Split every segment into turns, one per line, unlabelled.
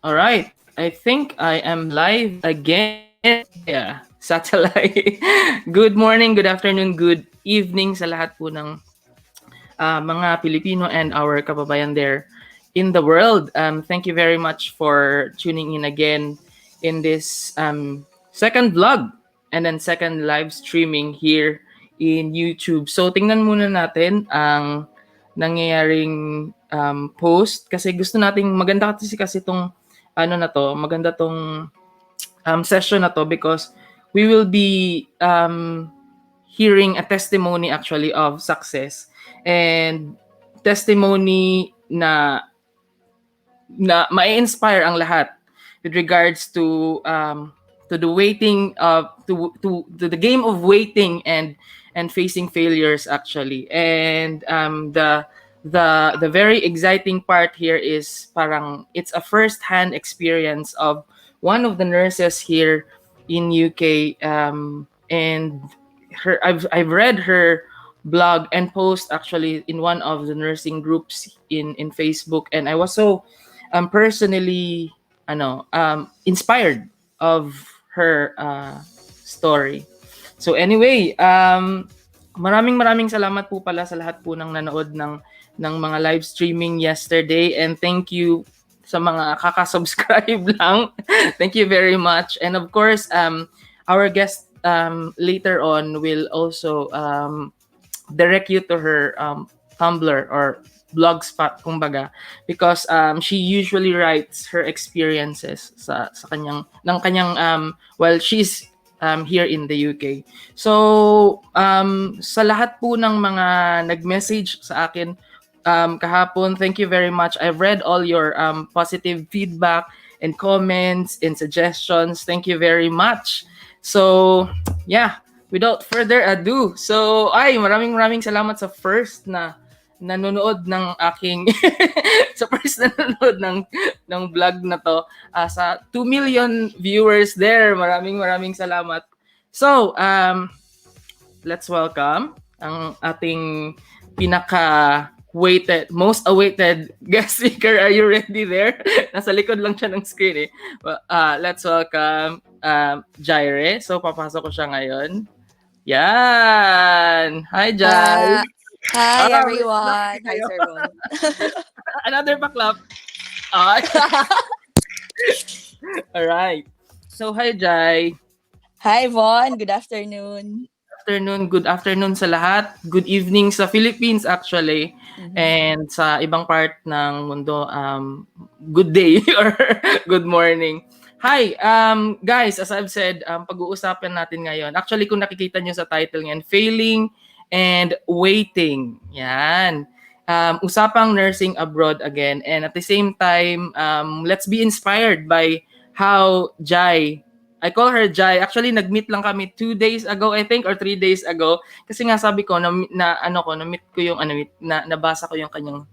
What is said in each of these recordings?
All right. I think I am live again via satellite. Good morning, good afternoon, good evening sa lahat po ng mga Pilipino and our kababayan there in the world. Thank you very much for tuning in again in this second vlog and then second live streaming here in YouTube. So tingnan muna natin ang nangyayaring post kasi gusto nating maganda kasi itong maganda tong session na to because we will be hearing a testimony actually of success and testimony na ma-inspire ang lahat with regards to the waiting to the game of waiting and facing failures actually. And the very exciting part here is parang it's a first-hand experience of one of the nurses here in UK, and I've read her blog and post actually in one of the nursing groups in Facebook, and I was so personally inspired of her story. So anyway, maraming salamat po pala sa lahat po ng nanood ng mga live streaming yesterday, and thank you sa mga kaka-subscribe lang. Thank you very much. And of course, our guest later on will also direct you to her Tumblr or blogspot kumbaga, because she usually writes her experiences sa kanyang while she's here in the UK. So sa lahat po ng mga nag-message sa akin kahapon, thank you very much. I've read all your positive feedback and comments and suggestions. Thank you very much. So yeah, without further ado, so maraming salamat sa first na nanonood ng aking sa first nanonood ng vlog na to, sa 2 million viewers there. Maraming salamat. So let's welcome ang ating most awaited guest speaker. Are you ready there? Nasa likod lang siya ng screen eh. Let's welcome Jaire. So papasok ko siya ngayon. Yan. Hi, Jai.
Hi everyone. Hi Sir Ron.
Another paklap. Alright. So hi, Jai.
Hi Von. Good afternoon.
Good afternoon sa lahat. Good evening sa Philippines actually. Mm-hmm. And sa ibang part ng mundo, good day or good morning. Hi, guys, as I've said, pag-uusapan natin ngayon. Actually, kung nakikita nyo sa title ngayon, Failing and Waiting. Yan. Usapang nursing abroad again. And at the same time, let's be inspired by how Jai, I call her Jai. Actually, nag-meet lang kami 2 days ago, I think, or 3 days ago. Kasi nga sabi ko, na-meet ko yung, nabasa ko yung kanyang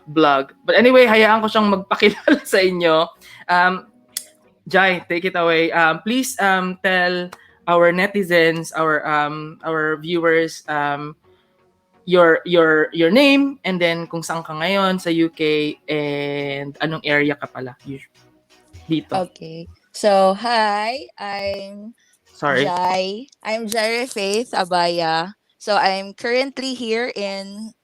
blog. But anyway, hayaan ko siyang magpakilala sa inyo. Jai, take it away. Please tell our netizens, our viewers, your name, and then kung saan ka ngayon sa UK, and anong area ka pala dito.
Okay. So, hi, I'm Jai. I'm Jaire Faith Abaya. So, I'm currently here in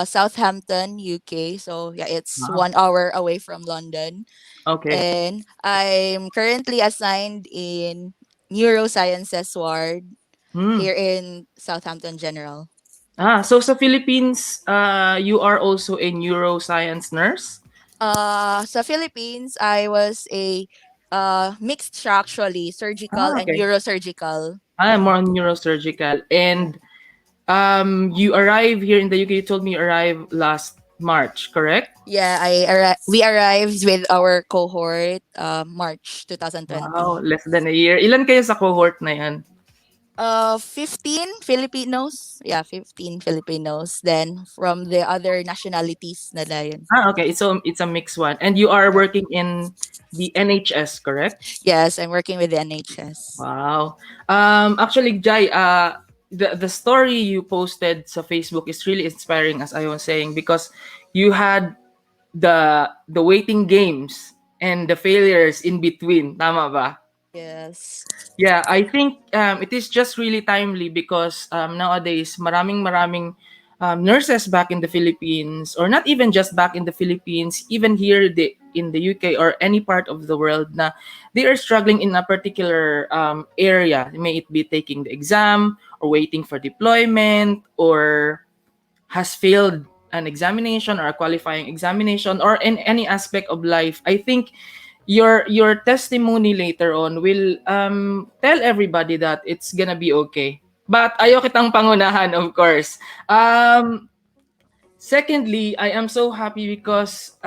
Southampton, UK. So, yeah, it's 1 hour away from London.
Okay.
And I'm currently assigned in neurosciences ward here in Southampton General.
So sa Philippines, you are also a neuroscience nurse?
Sa Philippines, I was a mixture actually, surgical and neurosurgical.
More on neurosurgical. And you arrived here in the UK, you told me you arrived last March, correct?
Yeah, we arrived with our cohort March 2020.
Wow, less than a year. Ilan kayo sa cohort na yan?
15 Filipinos. Yeah, 15 Filipinos. Then from the other nationalities na yun.
Okay. So it's a mixed one. And you are working in the NHS, correct?
Yes, I'm working with the NHS.
Wow. Actually, Jai, the story you posted sa Facebook is really inspiring, as I was saying, because you had the waiting games and the failures in between. Tama ba?
Yes.
Yeah, I think it is just really timely because nowadays maraming nurses back in the Philippines, or not even just back in the Philippines, even here in the UK or any part of the world, na they are struggling in a particular area. May it be taking the exam or waiting for deployment, or has failed an examination or a qualifying examination, or in any aspect of life. I think your testimony later on will tell everybody that it's gonna be okay. But ayaw kitang pangunahan, of course. Secondly, I am so happy because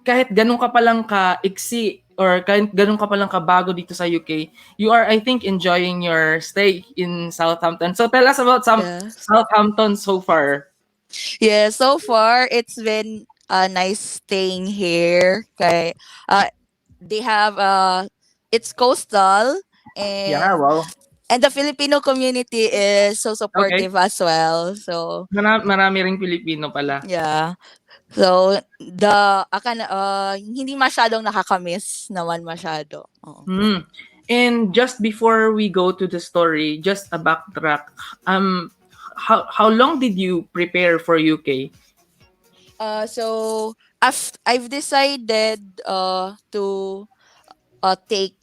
kahit ganun ka palang ka-iksi or kahit ganun ka palang kabago dito sa UK, you are, I think, enjoying your stay in Southampton. So tell us about some
Yeah.
Southampton so far.
Yeah, so far it's been nice staying here. Okay. They have it's coastal,
Yeah,
and
wow.
the Filipino community is so
Okay.
supportive as well. So,
Marami ring Pilipino pala.
yeah. So, hindi masyadong nakakamiss naman masyado. Oo.
Hmm. And just before we go to the story, just a backtrack. Um, how long did you prepare for UK?
So I've decided to take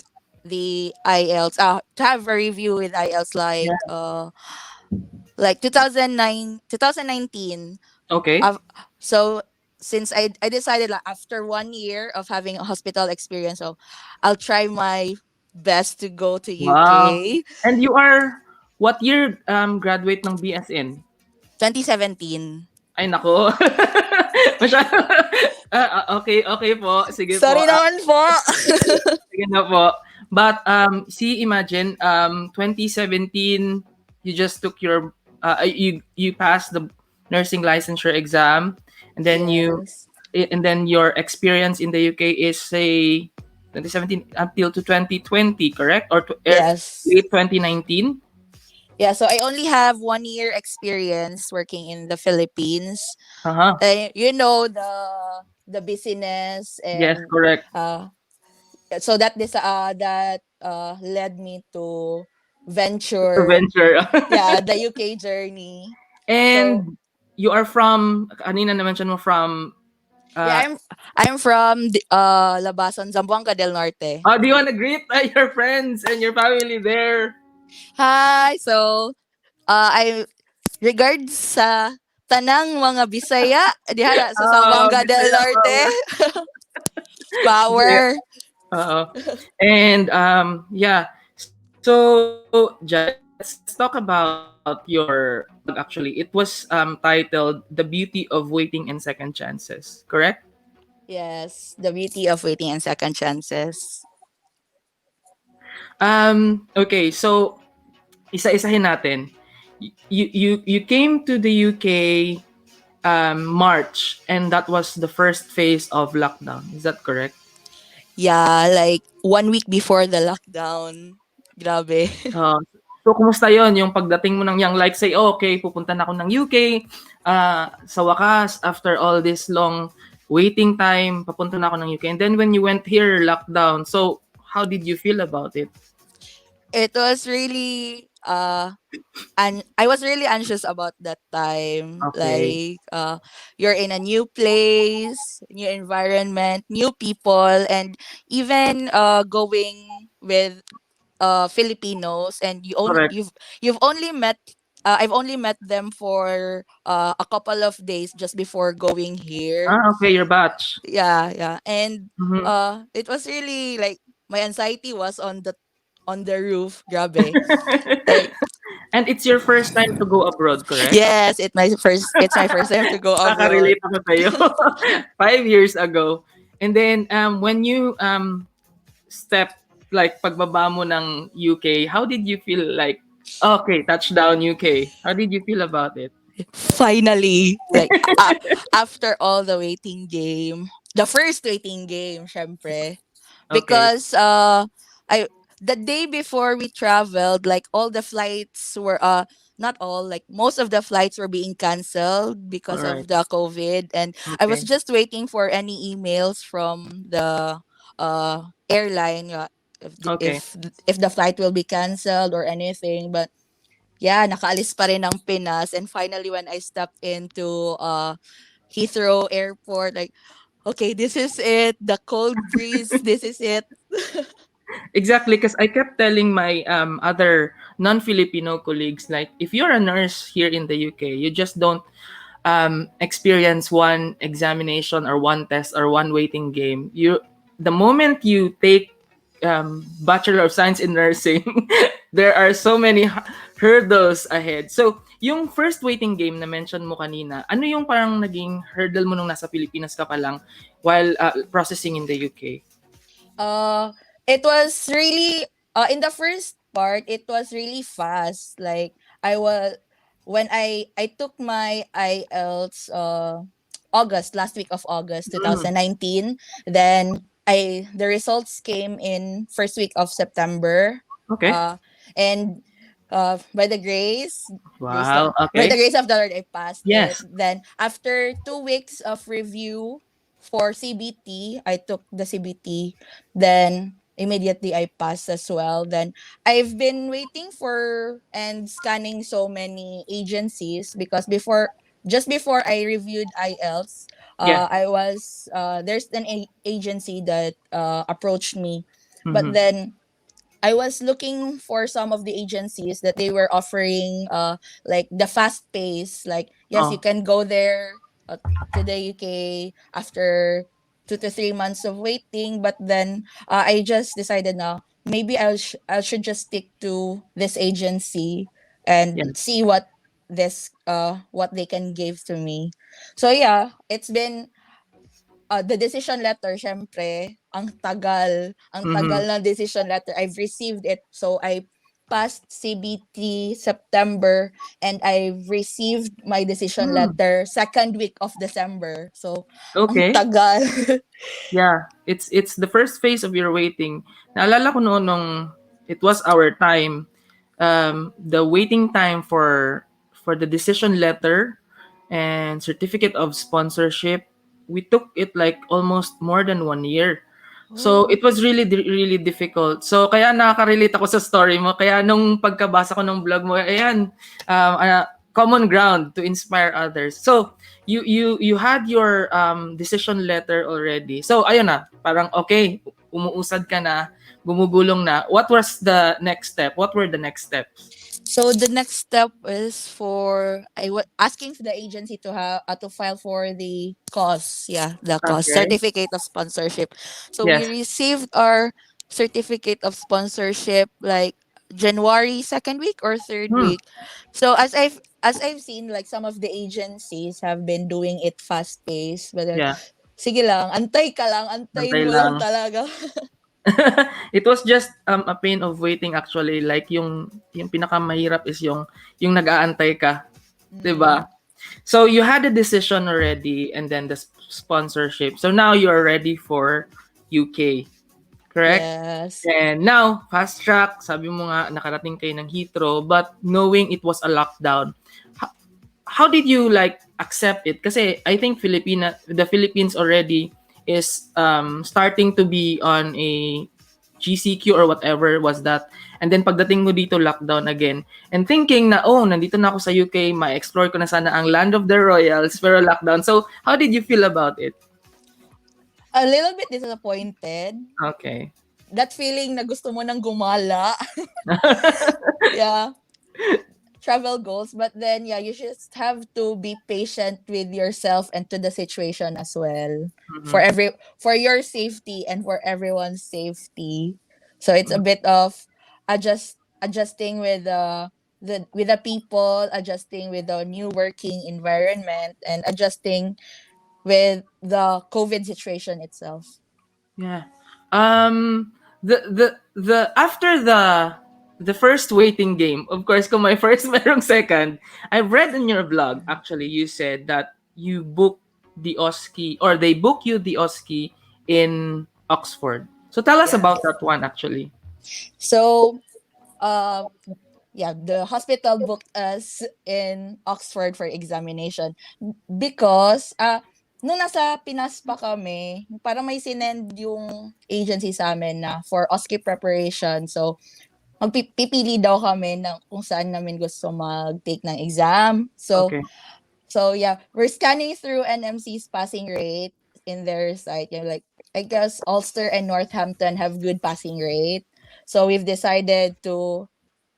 the IELTS to have a review with IELTS
Yeah.
like 2019.
Okay.
uh, so since I decided, like, after 1 year of having a hospital experience, so I'll try my best to go to
Wow.
UK.
And you are what year graduate ng BSN?
2017.
Ay nako. Masyado. Okay, okay po. Sige po.
Sorry naman po.
Sige na po. But see, imagine 2017 you just took your you passed the nursing licensure exam, and then
Yes.
your experience in the UK is say 2017 until to 2020, correct? Or
Yes.
late 2019?
Yeah, so I only have 1 year experience working in the Philippines.
Uh-huh.
You know, the business,
Yes,
and
correct.
uh so that led me to venture,
Venture.
yeah, the UK journey. So,
And you are from, kanina na-mention mo from,
yeah,
uh,
I'm from Labason, Zamboanga del Norte.
do you want to greet your friends and your family there?
Hi. So, I regards sa tanang mga Bisaya diha sa Zamboanga del
Bisaya
Norte.
power. Yeah.
Power.
And yeah. So, Jai, let's talk about your blog actually. It was titled The Beauty of Waiting and Second Chances, correct?
Yes, the beauty of waiting and second chances.
Okay, so isa-isahin natin. You came to the UK March, and that was the first phase of lockdown. Is that correct?
Yeah, like 1 week before the lockdown. Grabe.
Uh, so, kumusta yon yung pagdating mo ng young, like say, oh, okay, pupunta na ako ng UK, sa wakas, after all this long waiting time, papunta na ako ng UK. And then when you went here, lockdown. So, how did you feel about it?
It was really and I was really anxious about that time.
Okay.
Like, you're in a new place, new environment, new people, and even going with Filipinos, and
Correct.
you've only met I've only met them for a couple of days just before going here.
Okay, your batch.
Yeah, yeah. And
Mhm.
it was really like my anxiety was on the roof. Grabe. Like,
And it's your first time to go abroad, correct?
yes, it's my first time to go abroad.
Nakaka-relate ako sa'yo. 5 years ago. And then, when you step, like, pagbaba mo ng UK, how did you feel like, okay, touchdown UK? How did you feel about it?
Finally, like, after all the waiting game, the first waiting game, syempre.
Okay.
Because I the day before we traveled, like, all the flights were not all, like most of the flights were being canceled
All
because
right.
of the COVID, and I was
Okay.
just waiting for any emails from the airline,
Okay.
if the flight will be canceled or anything. But yeah, nakaalis pa rin ng Pinas, and finally when I stepped into Heathrow Airport, like, okay, this is it, the cold breeze, this is it.
Exactly, because I kept telling my other non-Filipino colleagues, like, if you're a nurse here in the UK, you just don't experience one examination or one test or one waiting game. The moment you take Bachelor of Science in Nursing, there are so many hurdles ahead. So, yung first waiting game na mention mo kanina, ano yung parang naging hurdle mo nung nasa Pilipinas ka pa lang while processing in the UK?
Uh, it was really in the first part it was really fast. Like I was when I took my IELTS August, last week of August
Mm,
2019. Then I the results came in first week of September.
okay.
Uh and by the
Wow.
by the
Okay.
grace of the Lord, I passed it.
Yes.
Then after 2 weeks of review for CBT, I took the CBT. Then immediately I passed as well. Then I've been waiting for and scanning so many agencies because just before I reviewed IELTS,
Yeah.
I was there's an agency that approached me, but
Mm-hmm.
then I was looking for some of the agencies that they were offering like the fast pace, like yes, you
Oh,
can go there to the UK after 2 to 3 months of waiting. But then I just decided now maybe I should just stick to this agency and
yeah.
see what they can give to me. So yeah, it's been the decision letter, syempre, ang
Mm-hmm.
tagal ng decision letter. I've received it. So I passed CBT September, and I received my decision
Hmm.
letter second week of December. So ang
Okay.
tagal.
Yeah. It's the first phase of your waiting. Naalala ko noon nung it was our time, the waiting time for the decision letter and certificate of sponsorship, we took it like almost more than 1 year. So
Oh.
it was really really difficult. So kaya nakaka-relate ako sa story mo. Kaya nung pagkabasa ko ng blog mo, ayan, common ground to inspire others. So you had your decision letter already. So ayun na, parang okay, umuusad ka na, gumugulong na. What was the next step? What were the next steps?
So the next step is for I was asking for the agency to file for the COS, yeah, the COS
Okay.
certificate of sponsorship. So we
Yes.
received our certificate of sponsorship like January second week or third
Hmm.
week. So as I've seen, like some of the agencies have been doing it fast paced, but
Yeah.
sige lang, antayin
Antay
mo lang
lang.
talaga.
It was just a pain of waiting actually, like yung pinakamahirap is yung nag-aantay ka, 'di
Mm,
ba? So you had a decision already and then the sponsorship. So now you're ready for UK, correct?
yes.
And now, fast track, sabi mo nga nakarating kayo ng Heathrow, but knowing it was a lockdown, how, how did you like accept it? Kasi I think the Philippines already is starting to be on a GCQ or whatever was that. And then pagdating mo dito, lockdown again. And thinking na, oh, nandito na ako sa UK, ma-explore ko na sana ang land of the royals, pero lockdown. So, how did you feel about it?
A little bit disappointed.
Okay.
That feeling na gusto mo nang gumala. Yeah, travel goals. But then, yeah, you just have to be patient with yourself and to the situation as well.
Mhm.
For your safety and for everyone's safety. So it's a bit of adjusting with the people, adjusting with the new working environment, and adjusting with the COVID situation itself.
Yeah. The after the first waiting game, of course, kung may first merong second, I've read in your blog actually you said that you booked the OSCE or they book you the OSCE in Oxford. So tell us
Yeah.
about that one actually.
So, uh, the hospital booked us in Oxford for examination because nung nasa Pinas pa kami, parang may sinend yung agency sa amin na for OSCE preparation. So, magpipili daw kami ng kung saan namin gusto mag-take ng exam.
Okay.
So yeah, we're scanning through NMC's passing rate in their site. Like I guess Ulster and Northampton have good passing rate. So we've decided to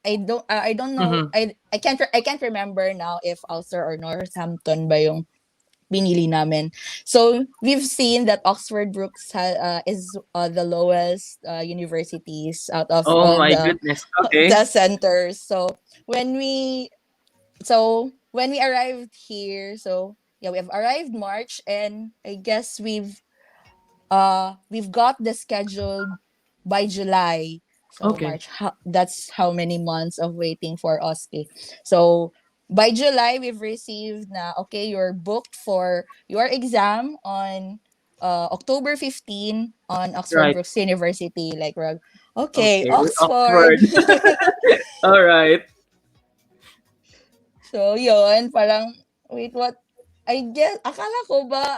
I don't know.
Mm-hmm.
I can't remember now if Ulster or Northampton ba yung binili namin. So we've seen that Oxford Brookes is the lowest universities out of
Oh
all
my goodness. Okay.
the centers. When we when we arrived here, so yeah, we have arrived March, and I guess we've got the schedule by July. So
Okay.
March, that's how many months of waiting for OSCE. So by July, we've received na, okay, you're booked for your exam on October 15 on Oxford
Right.
Brookes University. Like, we're, okay,
Okay.
Oxford.
Oxford. All right.
So, yun, parang, wait, what? I guess, akala ko ba,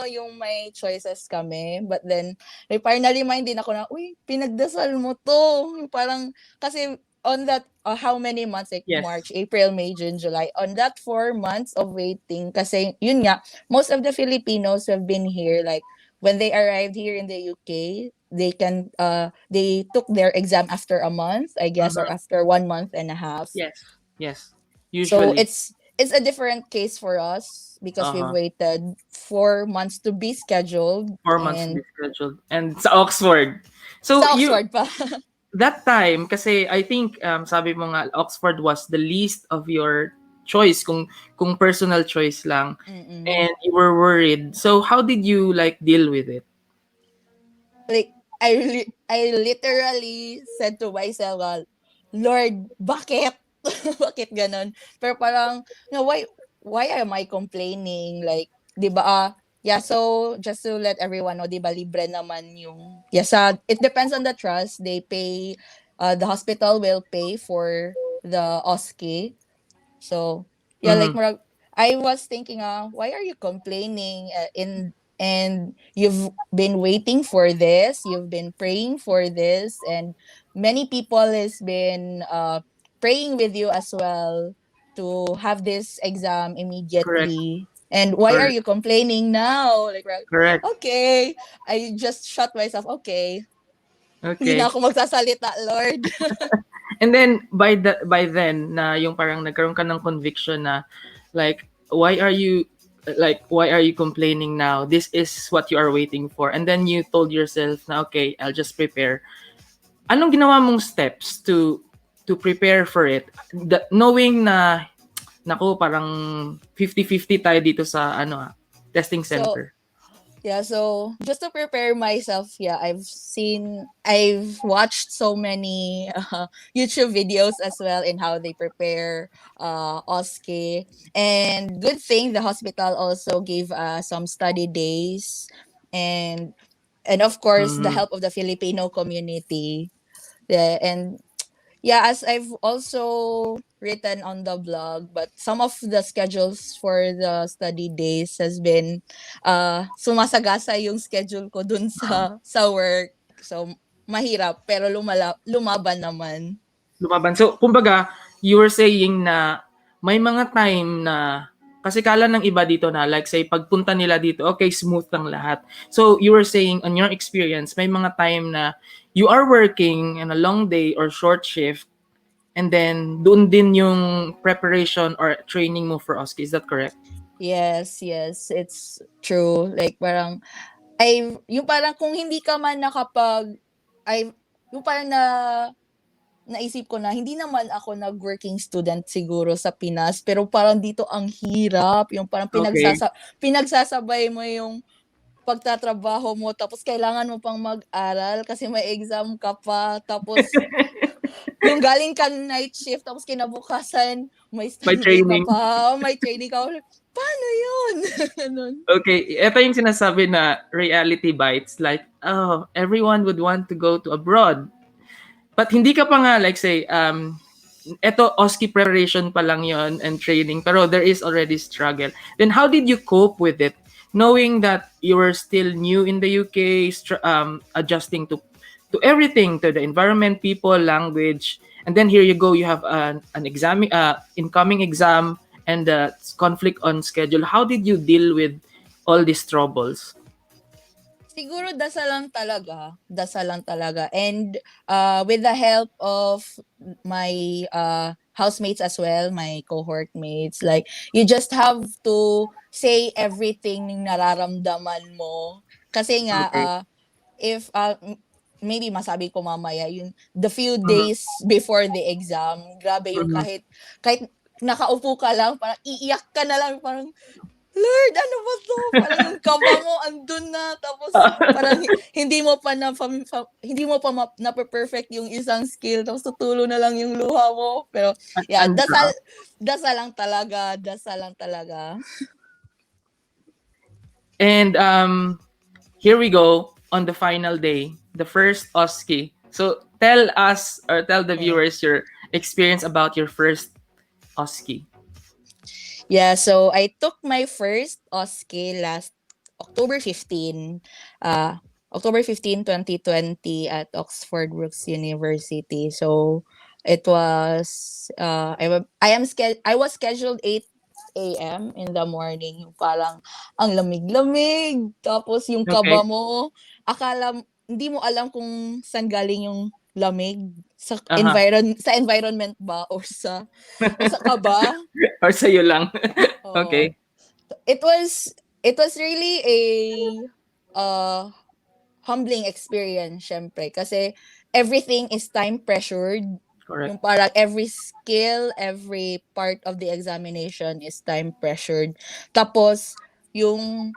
yung may choices kami. But then, like, parang na-remind din ako na, uy, pinagdasal mo to. Parang, kasi, on that, how many months, like
Yes.
March, April, May, June, July, on that 4 months of waiting, kasi, yun nga, most of the Filipinos who have been here, like, when they arrived here in the UK, they took their exam after a month, I guess, or
Mm-hmm.
after 1 month and a half.
Yes. Yes.
So
Usually.
it's a different case for us because we've
Uh-huh.
waited 4 months to be scheduled
4 months to be
and
scheduled. And sa Oxford. So
sa
you
Oxford pa.
that time kasi I think sabi mo nga Oxford was the least of your choice kung personal choice lang,
Mm-mm.
and you were worried. So how did you like deal with it?
Like I literally said to myself, Lord, bakit? Bakit ganon? Pero parang, why am I complaining? Like, di ba, yeah, so just to let everyone know, di ba, libre naman yung, it depends on the trust. They pay, the hospital will pay for the OSCE. So, yeah, like,
Mm-hmm.
I was thinking, why are you complaining? And you've been waiting for this, you've been praying for this, and many people has been praying with you as well to have this exam
Correct.
immediately. And why are
Correct.
you complaining now? Like,
Correct.
okay, I just shut myself. Okay, hindi na
Okay.
ako magsasalita, Lord.
And then by then na yung parang nagkaroon ka ng conviction na like why are you complaining now? This is what you are waiting for. And then you told yourself na okay, I'll just prepare. Anong ginawa mong steps to prepare for it? Knowing na nako parang 50-50 tayo dito sa testing
So,
center.
yeah, so just to prepare myself, yeah, I've watched so many YouTube videos as well in how they prepare OSCE. And good thing the hospital also gave some study days, and of course the
Mhm.
help of the Filipino community. Yeah, and yeah, as I've also written on the blog, but some of the schedules for the study days has been sumasagasa yung schedule ko dun sa work. So mahirap pero lumaban naman.
Lumaban. So, kumbaga, you were saying na may mga time na kasi kala ng iba dito na like say pagpunta nila dito, okay, smooth lang lahat. So, you were saying on your experience, may mga time na you are working in a long day or short shift and then doon din yung preparation or training mo for OSCE. Is that correct?
Yes, it's true. Like parang yung parang kung hindi ka man ay yung parang naisip ko na hindi naman ako nag-working student siguro sa Pinas, pero parang dito ang hirap, yung parang
Okay.
pinagsasabay mo yung pagtatrabaho mo tapos kailangan mo pang mag-aral kasi may exam ka pa, tapos yung galing ka night shift tapos kinabukasan may
By
study day ka
training.
pa, may training ka. Paano yun? Ganun.
Okay, ito yung sinasabi na reality bites. Like, everyone would want to go to abroad. But hindi ka pa nga, like say, eto OSCE preparation pa lang yon and training, pero there is already struggle. Then how did you cope with it, knowing that you were still new in the UK, adjusting to everything, to the environment, people, language, and then here you go, you have an exam, incoming exam, and the conflict on schedule. How did you deal with all these troubles?
Siguro dasal lang talaga. And with the help of my housemates as well, my cohort mates, like you just have to say everything yung nararamdaman mo. Kasi nga
Okay.
if maybe masabi ko mamaya yung the few
Mhm.
days before the exam, grabe yung
Mhm.
kahit nakaupo ka lang, parang iiyak ka na lang, parang Lord, ano ba 'to? Parang yung kaba mo andun na, tapos parang hindi mo pa hindi mo pa nape-perfect yung isang skill, tapos tutulo na lang yung luha mo. Pero yeah,
And
dasal lang talaga, dasal lang talaga.
and here we go on the final day, the first OSCE. So tell us, or tell the
Mm.
viewers, your experience about your first OSCE.
Yeah, so I took my first OSCE last October 15, uh, October 15, 2020 at Oxford Brookes University. So it was, I was scheduled 8 a.m. in the morning. Yung parang ang lamig-lamig. Tapos yung
Okay.
kaba mo, hindi mo alam kung saan galing yung lamig
Uh-huh.
sa environment ba o sa kaba.
Or sa'yo lang.
Oo.
Okay.
It was really a uh, humbling experience, syempre. Kasi everything is time pressured.
Correct.
Yung parang every skill, every part of the examination is time pressured. Tapos, yung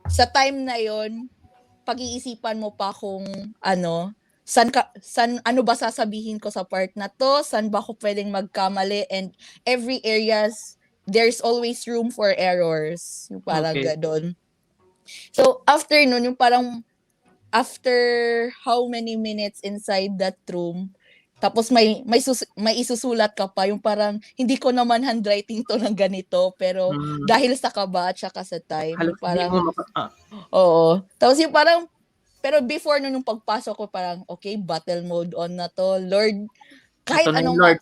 sa time na yon pag-iisipan mo pa kung ano ba sasabihin ko sa part na to, saan ba ako pwedeng magkamali, and every areas, there's always room for errors. Yung parang
Okay.
gadon. So, after nun, yung parang, after how many minutes inside that room, tapos may isusulat ka pa, yung parang, hindi ko naman handwriting to ng ganito, pero
Mm.
dahil sa kaba at saka sa time,
Halos
yung
hindi mo
parang, oo. Tapos yung parang, pero before nun, yung pagpasok ko, parang, okay, battle mode on na to. Lord,
ito
kahit
na yung
anong
Lord.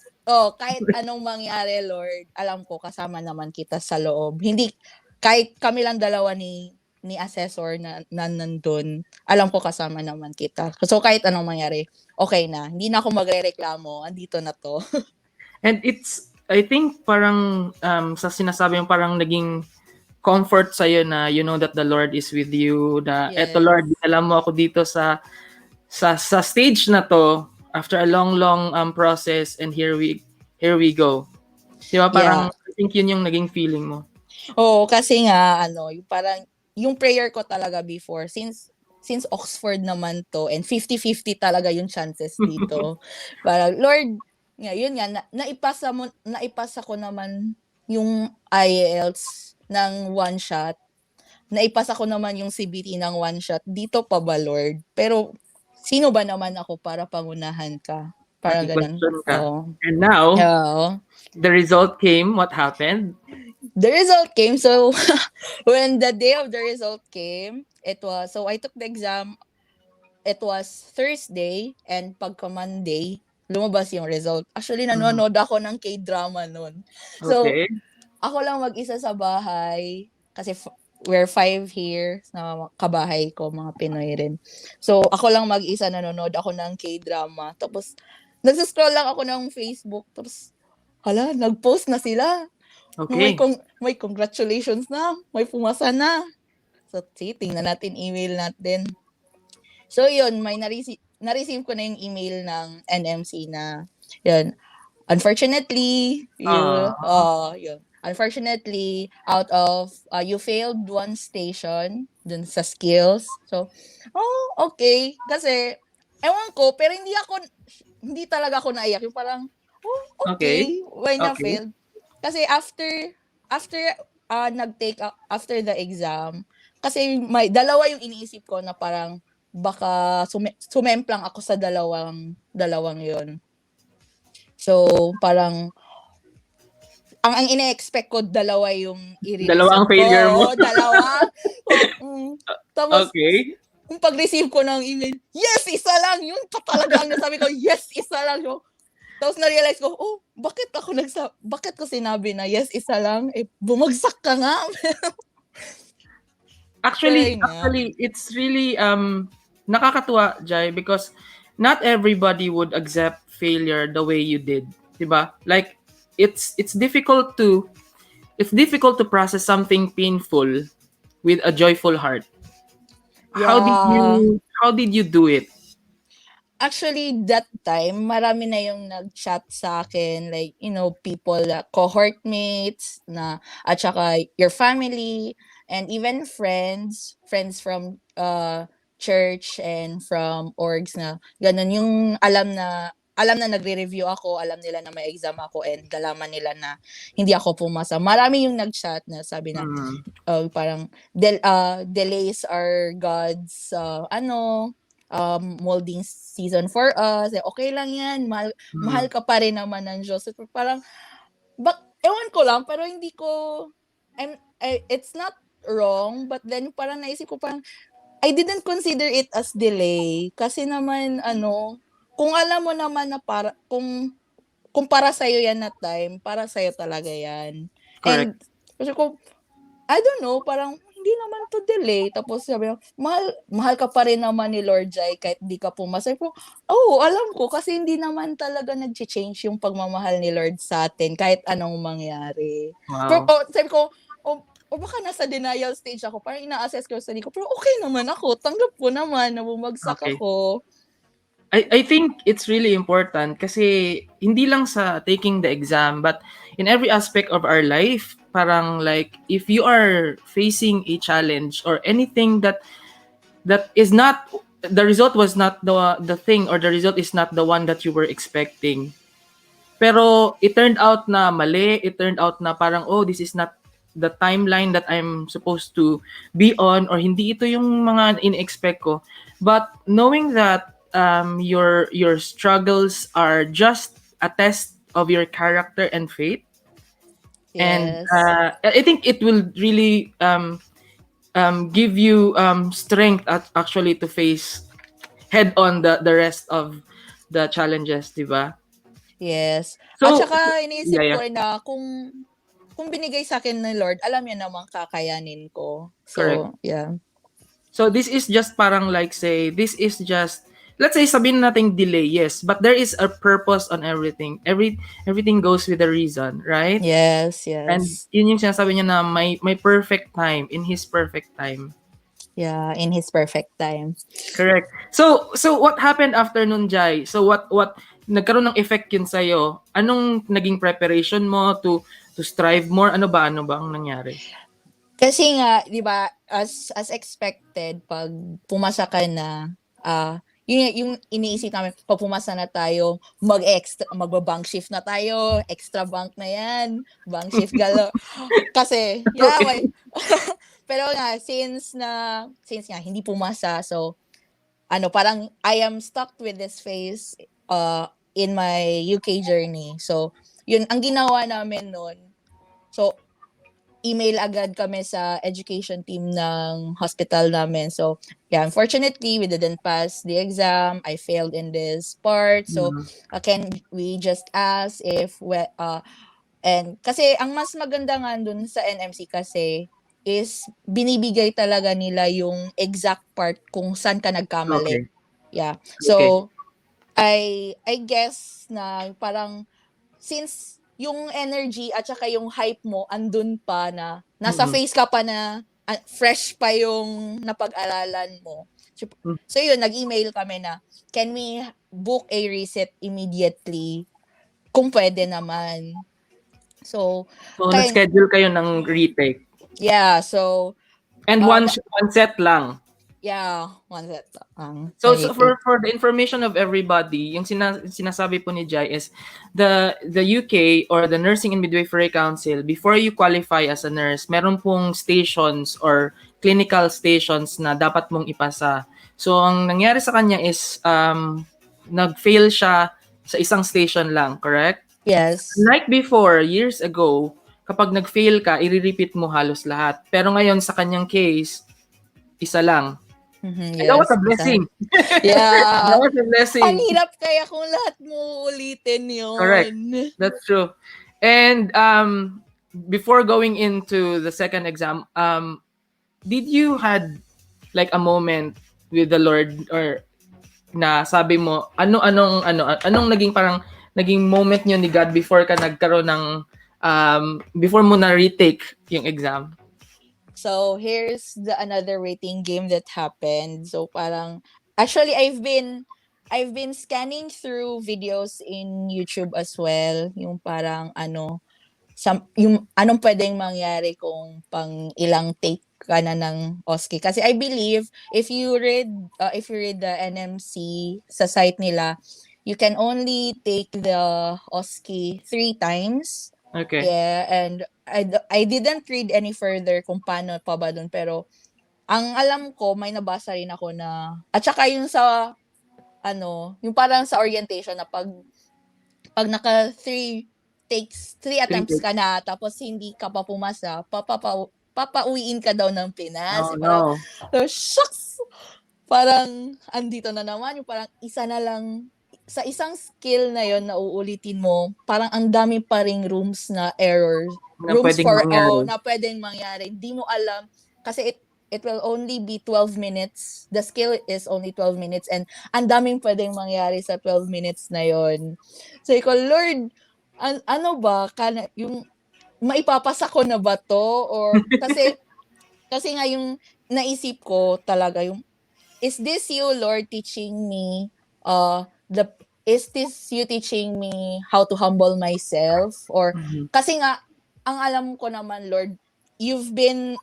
kahit anong mangyari, Lord, alam ko kasama naman kita sa loob. Hindi kahit kami lang dalawa ni assessor na nandun, alam ko kasama naman kita. So kahit anong mangyari, okay na. Hindi na ako magrereklamo. Andito na 'to.
And it's, I think parang sa sinasabi mo, parang naging comfort sa'yo na you know that the Lord is with you, na eto Lord,
Yes.
alam mo ako dito sa stage na to after a long process, and here we go. Di ba,
Yeah.
parang I think yun yung naging feeling mo.
Oo, kasi nga yung parang yung prayer ko talaga before, since Oxford naman 'to and 50-50 talaga yung chances dito. Parang Lord, yun nga, naipasa ko naman yung IELTS ng one shot. Naipasa ko naman yung CBT ng one shot. Dito pa ba, Lord? Pero sino ba naman ako para pangunahan ka? Parang gano'n.
Maki-question ka.
Oo.
And now,
Oo.
the result came. What happened?
The result came. So when the day of the result came, so I took the exam. It was Thursday, and pagka Monday, lumabas yung result. Actually,
Mhm.
nanonood ako ng K-drama nun. So,
Okay.
ako lang mag-isa sa bahay kasi we're 5 here na kabahay ko, mga Pinoy rin. So, ako lang mag-isa, nanonood ako ng K-drama. Tapos, nagsa-scroll lang ako ng Facebook. Tapos, hala, nag-post na sila.
Okay.
May congratulations na, may pumasa na. So, sige, tingnan natin email natin. So, yun, na-receive ko na yung email ng NMC na, yun, unfortunately, yun. Unfortunately, out of, you failed one station dun sa skills. So, okay. Kasi, ewan ko, pero hindi talaga ako naiyak. Yung parang,
Okay.
okay, why na
Okay.
failed? Kasi after after the exam, kasi may dalawa yung iniisip ko na parang baka sumemplang ako sa dalawang yon. So, parang ang ine-expect ko dalawa yung
Dalawa
i-receive
ang
ko.
failure mo.
Oo, dalawa. Tapos
Okay.
yung pag-receive ko ng email, yes, isa lang. Yun pa talaga ang nasabi ko, yes, isa lang. So, tapos na-realize ko, bakit ko sinabi na yes, isa lang? Eh, bumagsak ka nga. Pero
Actually,
yun nga.
it's really nakakatuwa, Jai, because not everybody would accept failure the way you did, 'di ba? Like it's difficult to process something painful with a joyful heart.
Yeah.
How did you do it?
Actually, that time, marami na yung nag-chat sa akin, like, people, cohort mates, at saka your family, and even friends from church and from orgs na, ganun, yung alam na nagre-review ako, alam nila na may exam ako, and nalaman nila na hindi ako pumasa. Marami yung nag-chat na sabi na, parang, delays are God's, molding season for us. Okay lang yan. Mahal ka pa rin naman ng Diyos. So, parang, ewan ko lang, pero hindi ko, it's not wrong, but then parang naisip ko parang, I didn't consider it as delay. Kasi naman, kung alam mo naman na kung para sa'yo yan na time, para sa'yo talaga yan.
Correct.
And, kasi ko, I don't know, parang hindi naman to delay. Tapos sabi ko, mahal ka pa rin naman ni Lord Jai kahit di ka pumasa. Ko, alam ko kasi hindi naman talaga nag-change yung pagmamahal ni Lord sa atin kahit anong mangyari.
Wow.
Pero sabi ko, baka nasa denial stage ako. Parang ina-assess ko sa sarili ko. Pero okay naman ako. Tanggap ko naman na bumagsak ako.
I think it's really important kasi hindi lang sa taking the exam but in every aspect of our life, parang like if you are facing a challenge or anything that is not, the result was not the thing, or the result is not the one that you were expecting, pero it turned out na mali, it turned out na parang this is not the timeline that I'm supposed to be on, or hindi ito yung mga in-expect ko, but knowing that your struggles are just a test of your character and faith. And
Yes.
I think it will really give you strength actually to face head on the rest of the challenges, di ba?
Yes. At
So,
saka iniisip
yeah,
ko rin na kung binigay sa akin ng Lord, alam niya namang kakayanin ko.
correct.
So, yeah.
So this is just parang like say, this is just, let's say sabihin natin delay, yes, but there is a purpose on everything. Everything goes with a reason, right?
Yes,
And
yes.
yun yung sinasabi niya na may perfect time, in His perfect time.
Yeah, in His perfect time.
Correct. So what happened after nun, Jai? So what nagkaroon ng effect yun sa'yo? Anong naging preparation mo to strive more? Ano ba ang nangyari?
Kasi nga, 'di ba, as expected, pag pumasa ka na, yun yung iniisip namin, pag pumasa na tayo, magba-bank shift na tayo, extra bank na yan, bank shift galo. Kasi, yeah,
Okay.
pero nga, since nga, hindi pumasa, so, parang I am stuck with this phase in my UK journey. So, yun, ang ginawa namin noon, so, email agad kami sa education team ng hospital namin. So, yeah, unfortunately, we didn't pass the exam. I failed in this part. So, can we just ask if, and kasi ang mas maganda nga dun sa NMC kasi is binibigay talaga nila yung exact part kung saan ka nagkamali.
Okay.
Yeah.
Okay.
So, I guess na parang since yung energy at saka yung hype mo andun pa na nasa face ka pa na fresh pa yung napag-aralan mo. So yun, nag-email kami na can we book a reset immediately kung pwede naman. So
nag-schedule kayo ng retake.
yeah, so
And one set lang.
yeah, one set lang.
So for the information of everybody, yung sinasabi po ni Jai is the UK or the Nursing and Midwifery Council, before you qualify as a nurse, meron pong stations or clinical stations na dapat mong ipasa. So ang nangyari sa kanya is nag-fail siya sa isang station lang, correct?
Yes.
Like before, years ago, kapag nag-fail ka, i-repeat mo halos lahat. Pero ngayon, sa kanyang case, isa lang. And that was
Yes,
a
isa.
blessing. That
Yeah.
was a
Ang
blessing.
hirap kaya kung lahat mo ulitin
Correct.
yun.
That's true. And before going into the second exam, did you had like a moment with the Lord, or na sabi mo anong naging parang naging moment niyo ni God before ka nagkaroon ng before mo na retake yung exam?
So, here's the another rating game that happened. So, parang, actually, I've been scanning through videos in YouTube as well. Yung parang, yung anong pwedeng mangyari kung pang ilang take ka na ng OSCE. Kasi I believe, if you read the NMC sa site nila, you can only take the OSCE 3 times.
Okay.
Yeah, and I didn't read any further kung paano pa ba dun, pero ang alam ko may nabasa rin ako na at saka yung sa yung parang sa orientation na pag naka 3 attempts
Retake.
ka na tapos hindi ka pa pumasa, papauwiin ka daw ng Pinas.
Oh
Parang,
no.
oh, shucks! Parang andito na naman yung parang isa na lang sa isang skill na yon na uulitin mo, parang ang dami pa ring rooms na errors,
Na pwedeng mangyari.
na pwedeng mangyari. Hindi mo alam kasi it will only be 12 minutes. The skill is only 12 minutes and ang daming pwedeng mangyari sa 12 minutes na yon. So, ko, Lord, ano ba? Yung maipapasa ko na ba to? Or kasi nga yung naisip ko talaga yung, is this you, Lord, teaching me the is this you teaching me how to humble myself? Or
Mhm.
kasi nga ang alam ko naman, Lord, I've been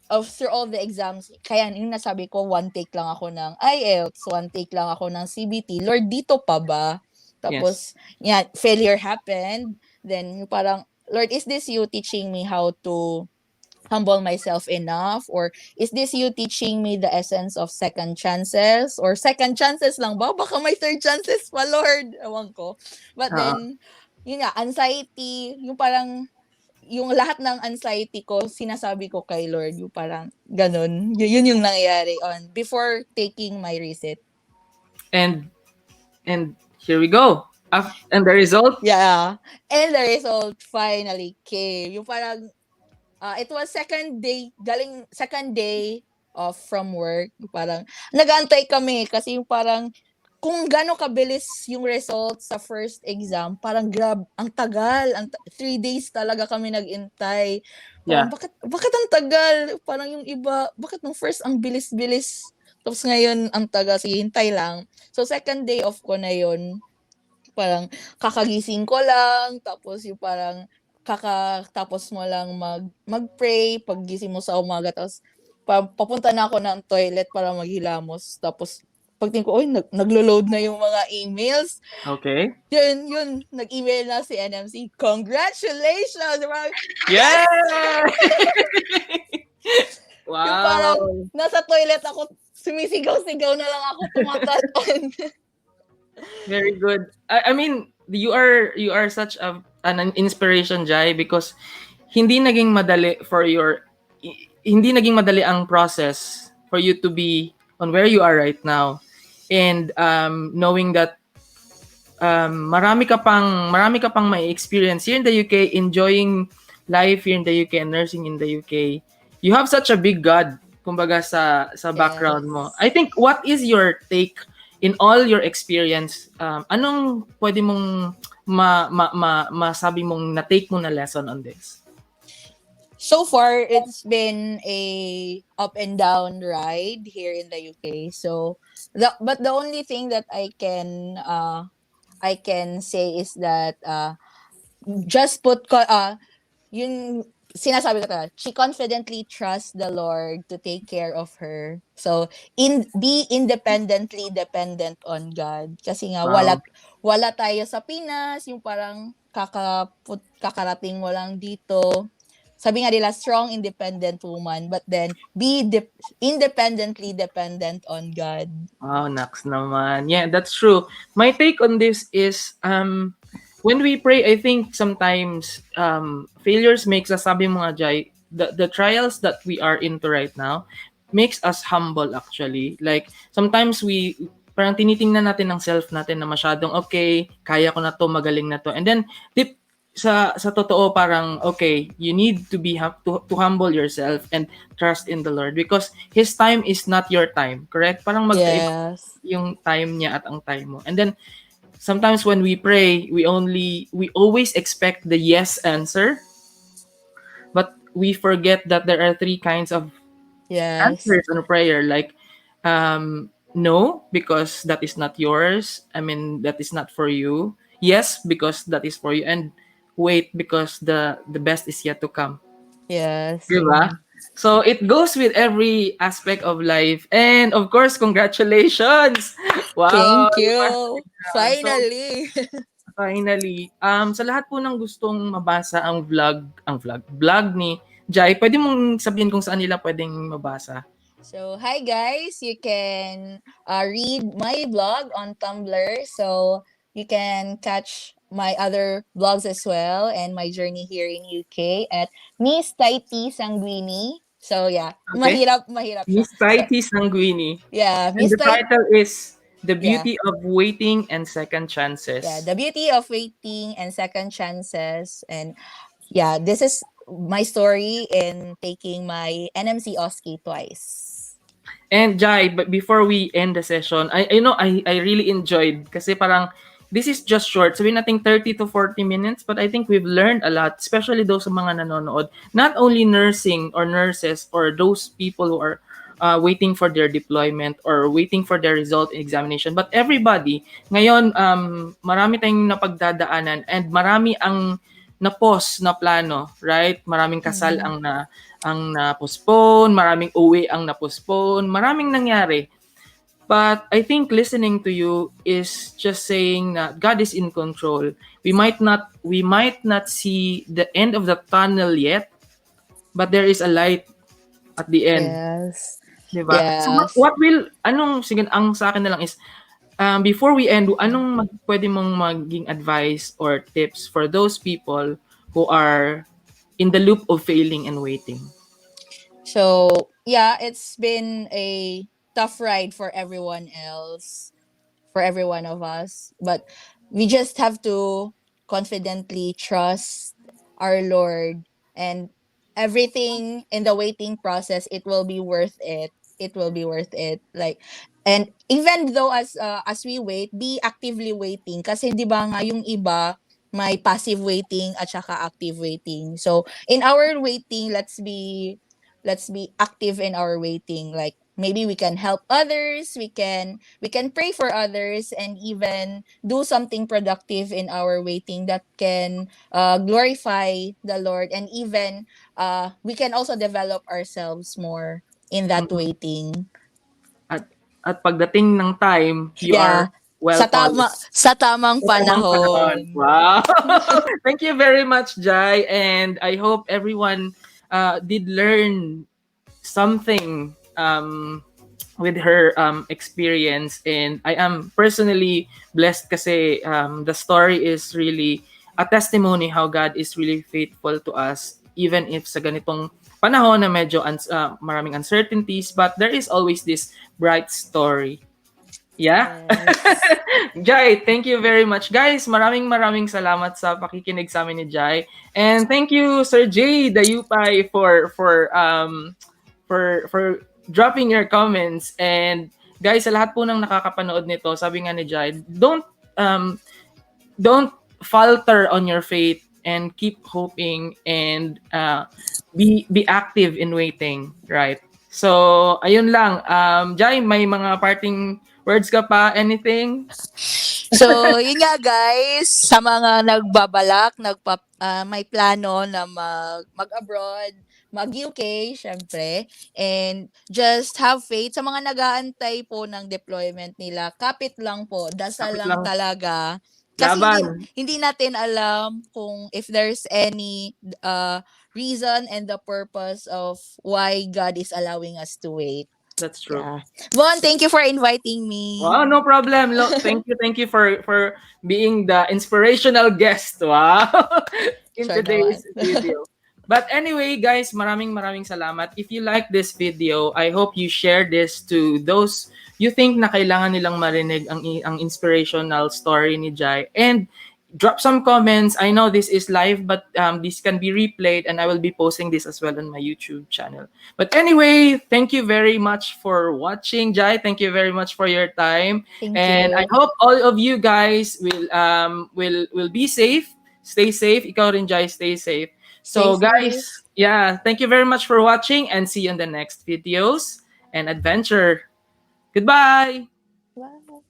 through all the exams. Kaya yung nasabi ko, one take lang ako ng IELTS, one take lang ako ng CBT. Lord, dito pa ba?
Yes.
Tapos, yeah, failure happened. Then, parang, Lord, is this you teaching me how to humble myself enough? Or is this you teaching me the essence of second chances? Or second chances lang ba? Baka may third chances pa, Lord. Ewan ko. But
Oo.
then, yun nga, anxiety, yung parang, yung lahat ng anxiety ko, sinasabi ko kay Lord, yung parang ganun. Yun yung nangyayari before taking my resit.
And here we go. And the result?
Yeah. And the result finally came. Yung parang, it was second day off from work. Yung parang, nag-aantay kami kasi yung parang, kung gano'ng kabilis yung results sa first exam, parang ang tagal. 3 days talaga kami nag-intay. Parang,
Yeah.
bakit ang tagal? Parang yung iba, bakit nung first ang bilis-bilis? Tapos ngayon, ang tagal, sige, hintay lang. So, second day off ko na yun, parang kakagising ko lang, tapos yung parang kakatapos mo lang mag-pray, paggising mo sa umaga, tapos papunta na ako ng toilet para maghilamos. Tapos pagtingin ko, naglo-load na yung mga emails.
Okay.
Yun, nag-email na si NMC. Congratulations!
Yeah!
Yung parang
Wow.
nasa toilet ako, sumisigaw-sigaw na lang ako, tumatalon.
Very good. I mean, you are such an inspiration, Jai, because hindi naging madali hindi naging madali ang process for you to be on where you are right now. And knowing that marami ka pang may experience here in the UK, enjoying life here in the UK and nursing in the UK. You have such a big God, kumbaga sa background mo.
Yes.
I think, what is your take in all your experience? Anong pwede mong masabi mong na-take mo na lesson on this?
So far, it's been a up and down ride here in the UK. So, but the only thing that I can say is that just yung sinasabi ko talaga, she confidently trusts the Lord to take care of her. So, be independently dependent on God. Kasi nga,
Wow.
wala tayo sa Pinas, yung parang kakarating mo lang dito. sabi nga nila, strong, independent woman, but then be independently dependent on God.
Wow, Nax naman. Yeah, that's true. My take on this is when we pray, I think sometimes failures makes us, sabi mo nga Jai, the trials that we are into right now makes us humble actually. Like sometimes we parang tinitingnan natin ng self natin na masyadong okay, kaya ko na to, magaling na to. And then deep sa totoo parang okay, you need to be to humble yourself and trust in the Lord because his time is not your time, correct? Parang magkaiba
Yes.
yung time niya at ang time mo. And then sometimes when we pray, we always expect the yes answer, but we forget that there are three kinds of
Yes.
answers on a prayer. Like no, because that is not yours. I mean, that is not for you. Yes, because that is for you. And wait, because the best is yet to come.
Yes.
Diba? So it goes with every aspect of life. And of course, congratulations! Wow!
Thank
You passed
you.
the exam. So
Finally.
finally, sa lahat po ng gustong mabasa vlog ni Jai, pwede mong sabihin kung saan nila pwedeng mabasa.
So, hi guys. You can read my blog on Tumblr. So, you can catch my other blogs as well and my journey here in UK at Miss Taiti Sanguini. So, yeah.
Okay?
Mahirap siya.
Miss
So,
Taiti Sanguini.
yeah.
And
Miss
the
Taiti.
title is The
Yeah.
Beauty of Waiting and Second
Yeah.
Chances.
The beauty of waiting and second chances. And yeah, this is my story in taking my NMC OSCE twice.
And Jai, but before we end the session, I really enjoyed kasi parang this is just short. Sabihin natin 30 to 40 minutes, but I think we've learned a lot, especially those sa mga nanonood. Not only nursing or nurses or those people who are waiting for their deployment or waiting for their result in examination, but everybody. Ngayon, marami tayong napagdadaanan and marami ang na-pause na plano, right? Maraming kasal
Mm.
ang na-postpone, maraming uwi ang na-postpone, maraming nangyari. But I think listening to you is just saying that God is in control. We might not see the end of the tunnel yet, but there is a light at the end.
Yes.
'Di ba? So
Yes.
what will anong sige ang sa akin na lang is before we end, pwede mong maging advice or tips for those people who are in the loop of failing and waiting?
So, yeah, it's been a tough ride for everyone else, for every one of us. But we just have to confidently trust our Lord, and everything in the waiting process, it will be worth it. It will be worth it. Like, and even though as we wait, be actively waiting. Kasi di ba nga yung iba, may passive waiting at saka active waiting. So, in our waiting, let's be active in our waiting. Like, maybe we can help others, we can pray for others, and even do something productive in our waiting that can glorify the Lord, and even we can also develop ourselves more in that
Mm.
waiting.
At at pagdating ng time, you are
Yeah,
well polished.
sa tamang
Sa tamang panahon.
panahon.
Wow! Thank you very much, Jai. And I hope everyone did learn something with her experience. And I am personally blessed kasi the story is really a testimony how God is really faithful to us even if sa ganitong panahon na medyo maraming uncertainties, but there is always this bright story. Yeah?
Yes.
Jai, thank you very much. Guys, maraming salamat sa pakikinig sa amin ni Jai. And thank you Sir Jay Dayupay for dropping your comments. And guys, sa lahat po ng nakakapanood nito, sabi nga ni Jai, don't falter on your faith and keep hoping and be active in waiting, right? So, ayun lang. Jai, may mga parting words ka pa? Anything?
So, yun nga guys, sa mga nagbabalak, may plano na mag-abroad, mag-UK, syempre, and just have faith. Sa mga nag-aantay po ng deployment nila, kapit lang po, dasal
Kapit
lang
lang.
talaga. Kasi hindi
Laban.
hindi natin alam kung if there's any reason and the purpose of why God is allowing us to wait.
That's true.
Yeah. Von, thank you for inviting me.
Wow, no problem. Thank you for being the inspirational guest. Wow. In
Sure naman.
today's video. But anyway, guys, maraming salamat. If you like this video, I hope you share this to those you think na kailangan nilang marinig ang inspirational story ni Jai, and drop some comments. I know this is live, but this can be replayed, and I will be posting this as well on my YouTube channel. But anyway, thank you very much for watching, Jai. Thank you very much for your time,
Thank
and I
you.
hope all of you guys will be safe. Stay safe. Ikaw rin, Jai, stay safe.
Stay
So,
safe.
guys, yeah, thank you very much for watching, and see you in the next videos and adventure. Goodbye.
Bye.